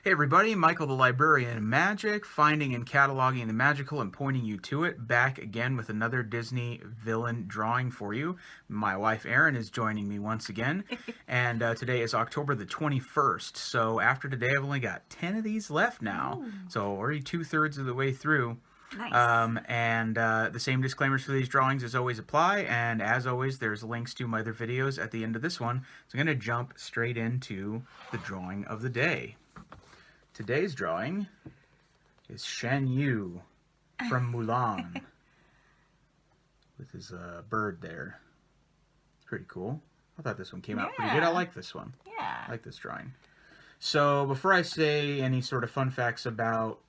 Hey everybody, Michael the Librarian. Magic, finding and cataloging the magical and pointing you to it. Back again with another Disney villain drawing for you. My wife Erin is joining me once again. And today is October the 21st. So after today I've only got 10 of these left now. Ooh. So already 2/3 of the way through. Nice. The same disclaimers for these drawings as always apply, and as always there's links to my other videos at the end of this one. So I'm going to jump straight into the drawing of the day. Today's drawing is Shan Yu from Mulan with his bird there. It's pretty cool. I thought this one came out pretty good. I like this one. Yeah. I like this drawing. So before I say any sort of fun facts about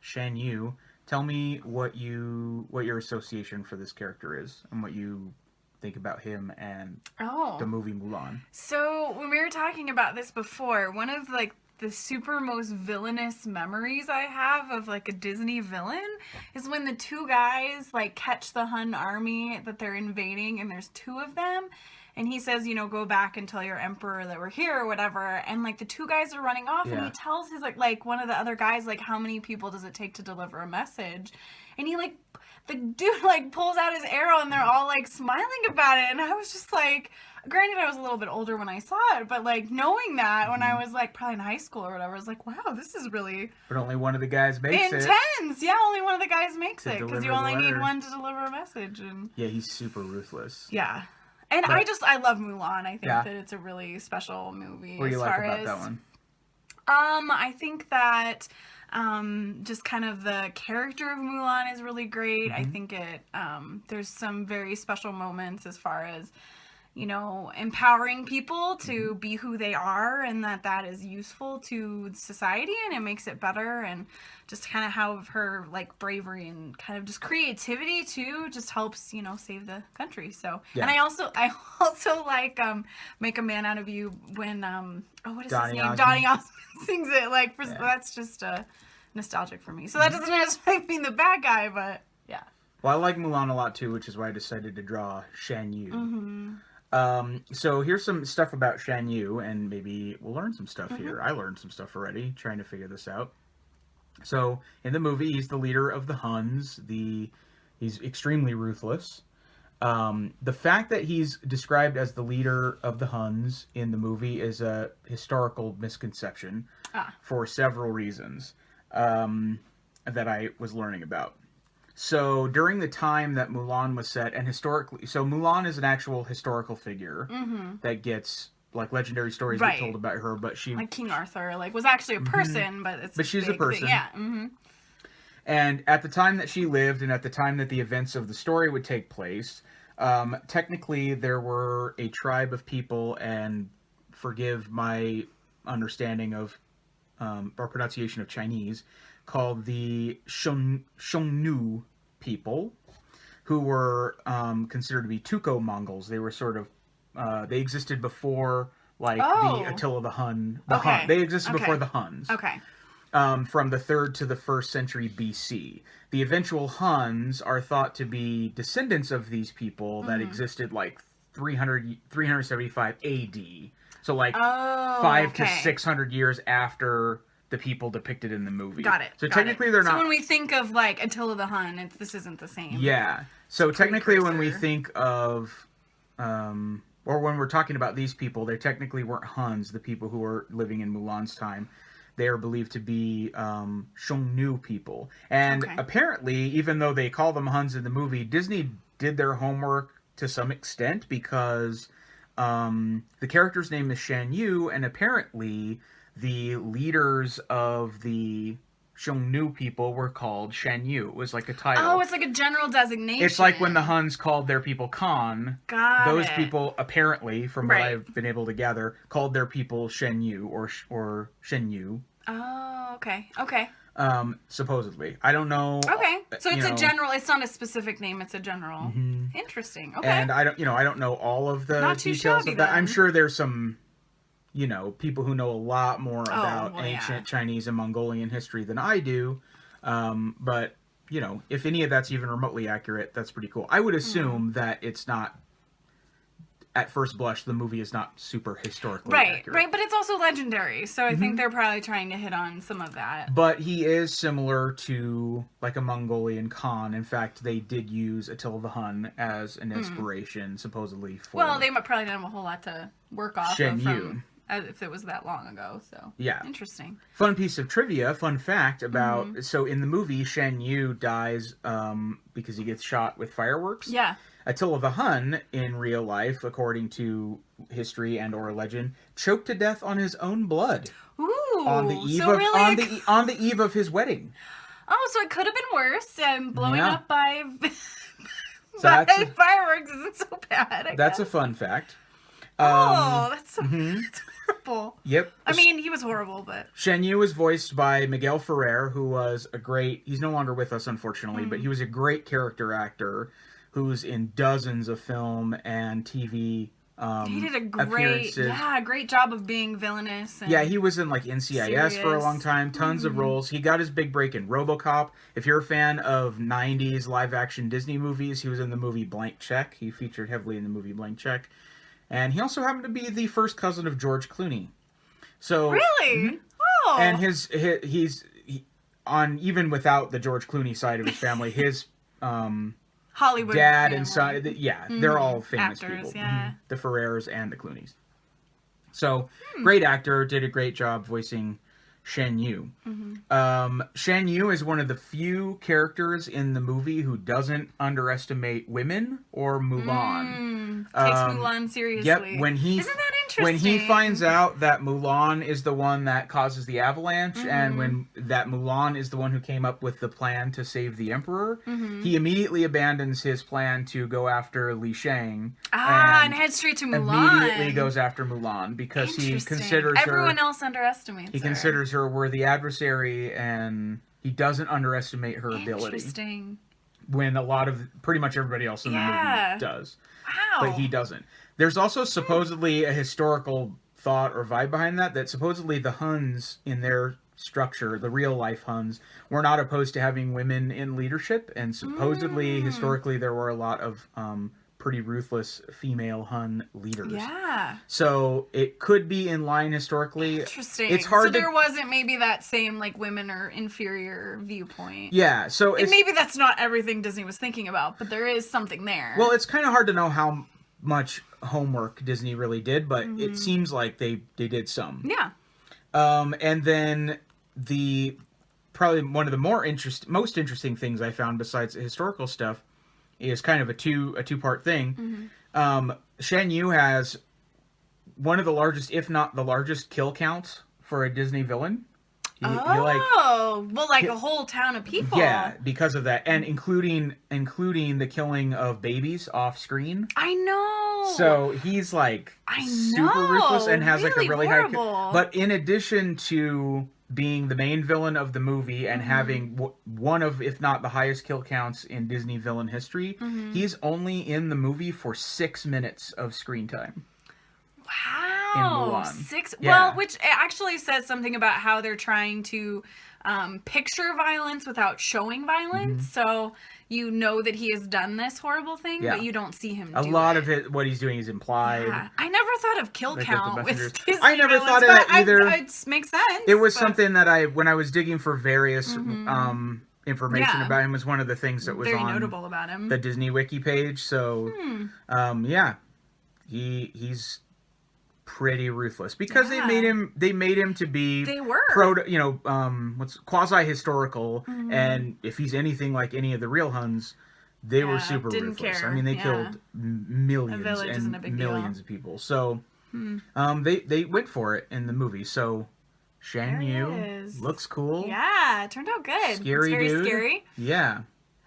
Shan Yu, tell me what your association for this character is and what you think about him and the movie Mulan. So when we were talking about this before, one of the super most villainous memories I have of a Disney villain is when the two guys catch the Hun army that they're invading, and there's two of them. And he says, go back and tell your emperor that we're here or whatever. And the two guys are running off, and he tells his one of the other guys how many people does it take to deliver a message? And he the dude pulls out his arrow, and they're all smiling about it. And I was just granted I was a little bit older when I saw it, but knowing that when I was probably in high school or whatever, I was wow, this is really. But only one of the guys makes it. Intense, yeah. Only one of the guys makes it because you only need one to deliver a message. And yeah, he's super ruthless. yeah. And I love Mulan. I think that it's a really special movie. What do you like about that one? I think that just kind of the character of Mulan is really great. I think there's some very special moments as far as, empowering people to be who they are, and that is useful to society, and it makes it better. And just kind of how her bravery and kind of just creativity too just helps save the country. So and I also like Make a Man Out of You when what is his name? Donny Osmond sings it. That's just nostalgic for me. So that doesn't necessarily mean the bad guy, but yeah. Well, I like Mulan a lot too, which is why I decided to draw Shan Yu. So here's some stuff about Shan Yu, and maybe we'll learn some stuff here. I learned some stuff already trying to figure this out. So in the movie, he's the leader of the Huns. He's extremely ruthless. The fact that he's described as the leader of the Huns in the movie is a historical misconception for several reasons that I was learning about. So during the time that Mulan was set, and historically, so Mulan is an actual historical figure that gets legendary stories get told about her, but she King Arthur was actually a person, but she's a person. Yeah. And at the time that she lived, and at the time that the events of the story would take place, technically there were a tribe of people, and forgive my understanding of or pronunciation of Chinese, called the Xiongnu people, who were considered to be Tuco Mongols. They were sort of they existed before the Attila the Hun. They existed before the Huns. Okay. From the 3rd to the 1st century BC. The eventual Huns are thought to be descendants of these people that existed 375 AD. So 5 to 600 years after the people depicted in the movie. Got it. So technically they're not. So when we think of Attila the Hun, this isn't the same. Yeah. So technically when we think of, or when we're talking about these people, they technically weren't Huns, the people who were living in Mulan's time. They are believed to be Xiongnu people. And apparently, even though they call them Huns in the movie, Disney did their homework to some extent, because the character's name is Shan Yu, and apparently the leaders of the Xiongnu people were called Shan Yu. It was like a title. Oh, it's like a general designation. It's like when the Huns called their people Khan. Those people, apparently, from what I've been able to gather, called their people Shan Yu or Shen Yu. Oh, okay. Okay. Supposedly. I don't know. Okay. So it's a general, it's not a specific name, it's a general. Interesting. Okay. And I don't know all of the details of that. I'm sure there's some people who know a lot more about ancient Chinese and Mongolian history than I do. But, if any of that's even remotely accurate, that's pretty cool. I would assume that it's not at first blush, the movie is not super historically Right, accurate. right, but it's also legendary, so I think they're probably trying to hit on some of that. But he is similar to like a Mongolian Khan. In fact, they did use Attila the Hun as an inspiration, supposedly for. Well, they might probably didn't have a whole lot to work off Shen of Yu. from if it was that long ago. So Yeah. interesting. Fun piece of trivia, fun fact about so in the movie Shen Yu dies because he gets shot with fireworks. Yeah. Attila the Hun in real life, according to history and or legend, choked to death on his own blood Ooh. on the eve so of really on the eve of his wedding. Oh, so it could have been worse. Blowing Yeah. up by, So by that's fireworks isn't so bad. I that's a guess. fun fact. That's so that's horrible. Yep. I mean, he was horrible, but Shen Yu was voiced by Miguel Ferrer, who was he's no longer with us, unfortunately, but he was a great character actor who's in dozens of film and TV he did a appearances. great job of being villainous. And Yeah, he was in like NCIS for a serious. long time, tons of roles. He got his big break in RoboCop. If you're a fan of 90s live action Disney movies, he was in the movie Blank Check. He featured heavily in the movie Blank Check. And he also happened to be the first cousin of George Clooney. So Really? Oh. and he's on, even without the George Clooney side of his family, his Hollywood dad family. and son, they're all famous Actors, people. yeah. The Ferrers and the Clooneys. So, great actor, did a great job voicing Shen Yu. Shen Yu is one of the few characters in the movie who doesn't underestimate women or Mulan. Takes Mulan seriously. Yep, Isn't that interesting? when he finds out that Mulan is the one that causes the avalanche, and when that Mulan is the one who came up with the plan to save the emperor, he immediately abandons his plan to go after Li Shang. and head straight to Mulan. Immediately goes after Mulan because he Interesting. considers everyone her. else underestimates He her. considers her a worthy adversary, and he doesn't underestimate her ability. Interesting. When pretty much everybody else in the movie does. Wow. But he doesn't. There's also supposedly a historical thought or vibe behind that supposedly the Huns in their structure, the real life Huns, were not opposed to having women in leadership, and supposedly historically there were a lot of pretty ruthless female Hun leaders. Yeah. So it could be in line historically. Interesting. It's hard so there wasn't maybe that same like women are inferior viewpoint. Yeah, so And maybe that's not everything Disney was thinking about, but there is something there. Well, it's kind of hard to know how much homework Disney really did, but it seems like they did some. Yeah. And then probably one of the most interesting things I found besides the historical stuff is kind of a two-part thing. Shen Yu has one of the largest, if not the largest, kill counts for a Disney villain. Well, like a whole town of people. Yeah, because of that, and including the killing of babies off screen. I know. So he's like super ruthless and has like a really horrible. high. But in addition to being the main villain of the movie and having one of, if not the highest kill counts in Disney villain history, he's only in the movie for 6 minutes of screen time. Wow. In Mulan. 6. Yeah. Well, which actually says something about how they're trying to picture violence without showing violence. So you know that he has done this horrible thing, but you don't see him do it. A lot of it, what he's doing is implied. Yeah. I never thought of kill Like count with the with messengers. Disney I never villains, thought of but that either. It makes sense. It was but- something that when I was digging for various information about him, was one of the things that was very on notable about him. the Disney Wiki page. So, he's pretty ruthless because they made him to be what's quasi historical, and if he's anything like any of the real Huns, they were super didn't ruthless. care. I mean, they killed millions village isn't a and big millions deal. of people. So, they went for it in the movie. So, Shen There he Yu is. looks cool. Yeah, it turned out good. Scary it's very dude. scary. Yeah.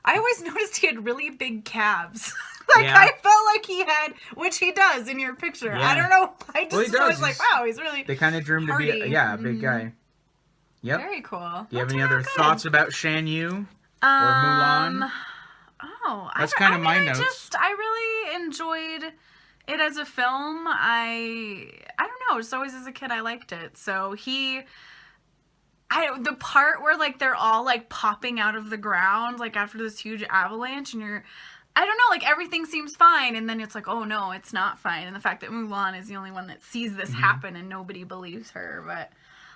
I always noticed he had really big calves. Like, Yeah. I felt like he had, which he does in your picture. Yeah. I don't know. I just Well, he does. was like, wow, he's really They kind of drew him to be Hardy. a big guy. Yep. very cool. Do you have any other thoughts about Shan Yu or Um, Mulan? Oh, That's kind of my notes. I really enjoyed it as a film. I don't know. Just always as a kid, I liked it. So the part where like they're all like popping out of the ground like after this huge avalanche, and I don't know, like everything seems fine, and then it's like, oh no, it's not fine. And the fact that Mulan is the only one that sees this happen and nobody believes her. But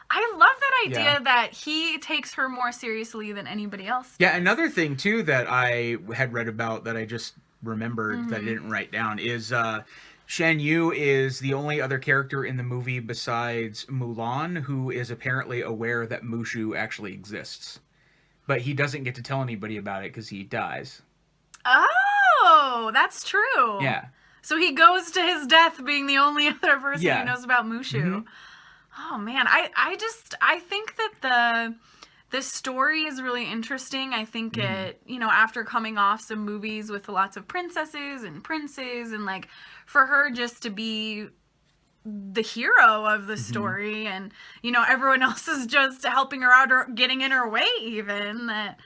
I love that idea that he takes her more seriously than anybody else does. Yeah, another thing too that I had read about that I just remembered that I didn't write down is Shan Yu is the only other character in the movie besides Mulan who is apparently aware that Mushu actually exists. But he doesn't get to tell anybody about it because he dies. Oh, that's true. Yeah. So he goes to his death being the only other person who knows about Mushu. Oh man, I think that the story is really interesting. I think it, you know, after coming off some movies with lots of princesses and princes, and like for her just to be the hero of the story, and you know everyone else is just helping her out or getting in her way, even that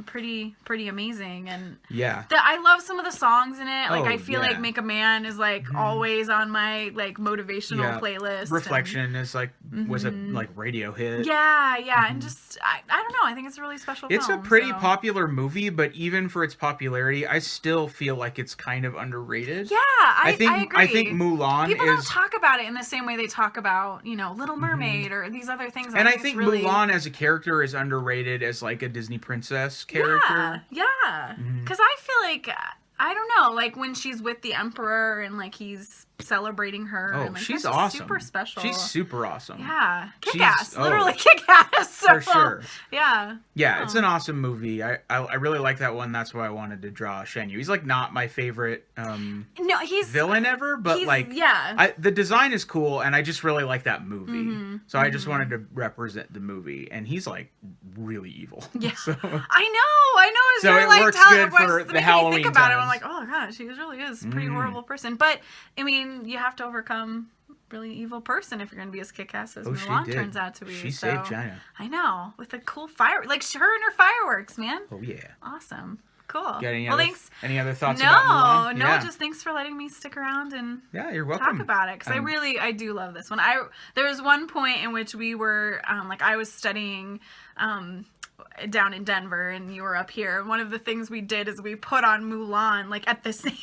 pretty amazing. And I love some of the songs in it. Like I feel like Make a Man is like always on my like motivational playlist. Reflection is like was a like radio hit. And just I don't know, I think it's a really special it's film, a pretty popular movie, but even for its popularity I still feel like it's kind of underrated. I agree. I think Mulan people don't talk about it in the same way they talk about, you know, Little Mermaid or these other things. And I think really... Mulan as a character is underrated as like a Disney princess character. Because I feel like, I don't know, like when she's with the Emperor and like he's celebrating her. Oh, and, like, she's that's awesome. Super special. She's super awesome. Yeah, kick-ass. Literally kick-ass. So, for sure. Yeah. Yeah, it's an awesome movie. I really like that one. That's why I wanted to draw Shan Yu. He's like not my favorite he's villain ever, but like the design is cool, and I just really like that movie. So I just wanted to represent the movie, and he's like really evil. Yeah, so, I know. It's so really, it like, works good for the Halloween think about times. it. I'm like, oh gosh, he really is a pretty horrible person. But I mean, you have to overcome really evil person if you're going to be as kick-ass as Mulan turns out to be. She saved China. I know, with a cool fire, like her and her fireworks, man. Oh yeah. Awesome. Cool. Thanks. Any other thoughts about Mulan? No, just thanks for letting me stick around and you're welcome. talk about it, because I do love this one. There was one point in which we were like I was studying down in Denver and you were up here, and one of the things we did is we put on Mulan like at the same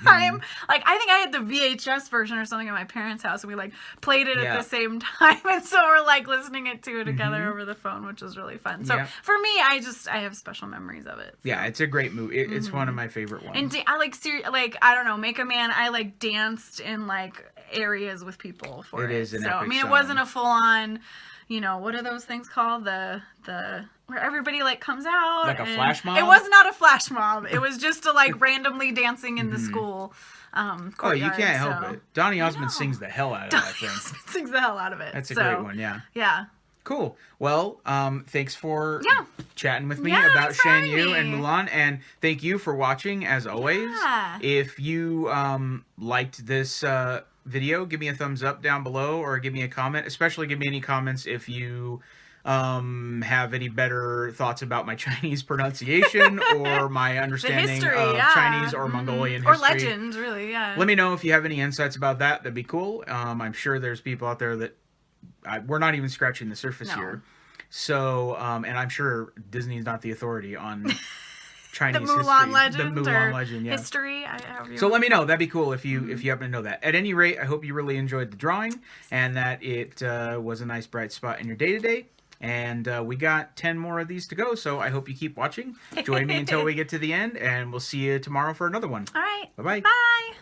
time. Like I think I had the VHS version or something at my parents' house, and we like played it at the same time, and so we're like listening it together over the phone, which was really fun. So for me, I have special memories of it. So. Yeah, it's a great movie. It's one of my favorite ones. And I like I don't know, Make a Man. I like danced in like areas with people for it. It is an epic I mean, song. it wasn't a full on. You know, what are those things called? The where everybody like comes out. Like a flash mob? It was not a flash mob. It was just a like randomly dancing in the school courtyard. Oh, you can't help it. Donny Osmond sings the hell out of that thing. Sings the hell out of it. That's a great one, yeah. Yeah. Cool. Well, thanks for chatting with me Yeah, about Shan thanks for Yu having and Mulan, and thank you for watching as always. Yeah. If you liked this video, give me a thumbs up down below, or give me a comment. Especially give me any comments if you have any better thoughts about my Chinese pronunciation or my understanding of Chinese or Mongolian history. Or legends, really, yeah. Let me know if you have any insights about that. That'd be cool. I'm sure there's people out there that we're not even scratching the surface here. So, and I'm sure Disney's not the authority on Chinese the Mulan history. legend, the Mulan legend, yeah. History. So let me know. That'd be cool if you happen to know that. At any rate, I hope you really enjoyed the drawing and that it was a nice bright spot in your day-to-day. And we got 10 more of these to go, so I hope you keep watching. Join me until we get to the end, and we'll see you tomorrow for another one. All right. Bye-bye. Bye.